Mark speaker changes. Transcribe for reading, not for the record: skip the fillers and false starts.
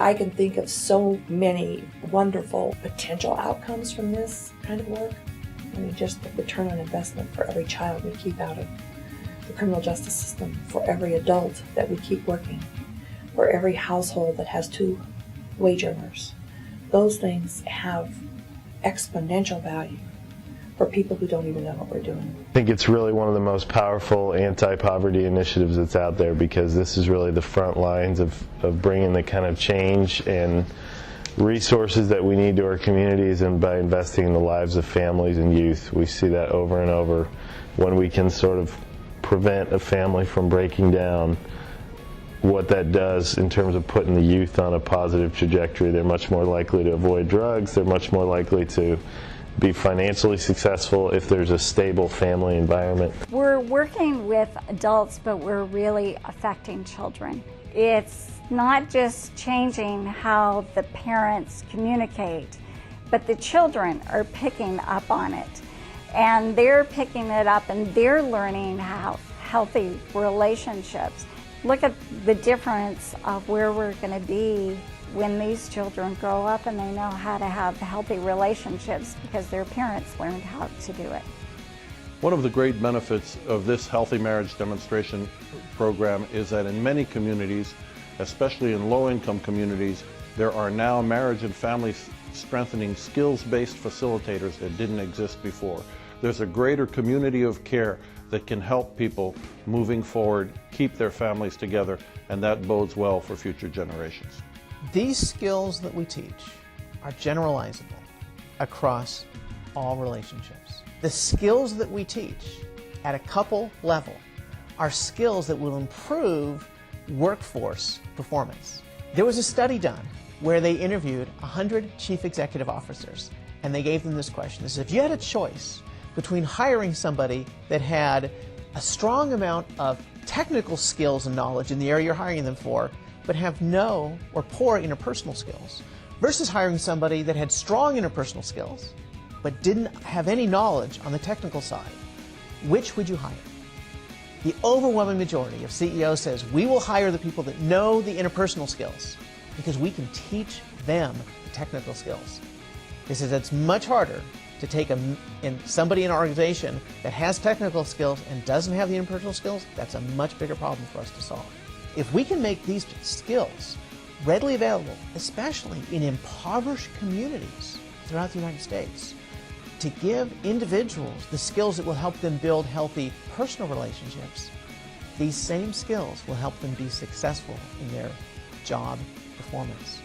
Speaker 1: I can think of so many wonderful potential outcomes from this kind of work. I mean, just the return on investment for every child we keep out of the criminal justice system, for every adult that we keep working, for every household that has 2 wage earners. Those things have exponential value for people who don't even know what we're doing.
Speaker 2: I think it's really one of the most powerful anti-poverty initiatives that's out there, because this is really the front lines of bringing the kind of change and resources that we need to our communities, and by investing in the lives of families and youth. We see that over and over. When we can sort of prevent a family from breaking down, what that does in terms of putting the youth on a positive trajectory. They're much more likely to avoid drugs. They're much more likely to be financially successful if there's a stable family environment.
Speaker 3: We're working with adults, but we're really affecting children. It's not just changing how the parents communicate, but the children are picking up on it. And they're picking it up and they're learning how healthy relationships. Look at the difference of where we're going to be when these children grow up and they know how to have healthy relationships because their parents learned how to do it.
Speaker 4: One of the great benefits of this Healthy Marriage Demonstration Program is that in many communities, especially in low-income communities, there are now marriage and family strengthening skills-based facilitators that didn't exist before. There's a greater community of care that can help people moving forward, keep their families together, and that bodes well for future generations.
Speaker 5: These skills that we teach are generalizable across all relationships. The skills that we teach at a couple level are skills that will improve workforce performance. There was a study done where they interviewed 100 chief executive officers, and they gave them this question. They said, if you had a choice between hiring somebody that had a strong amount of technical skills and knowledge in the area you're hiring them for, but have no or poor interpersonal skills, versus hiring somebody that had strong interpersonal skills, but didn't have any knowledge on the technical side, which would you hire? The overwhelming majority of CEOs says, we will hire the people that know the interpersonal skills because we can teach them the technical skills. They says it's much harder to take somebody in an organization that has technical skills and doesn't have the interpersonal skills. That's a much bigger problem for us to solve. If we can make these skills readily available, especially in impoverished communities throughout the United States, to give individuals the skills that will help them build healthy personal relationships, these same skills will help them be successful in their job performance.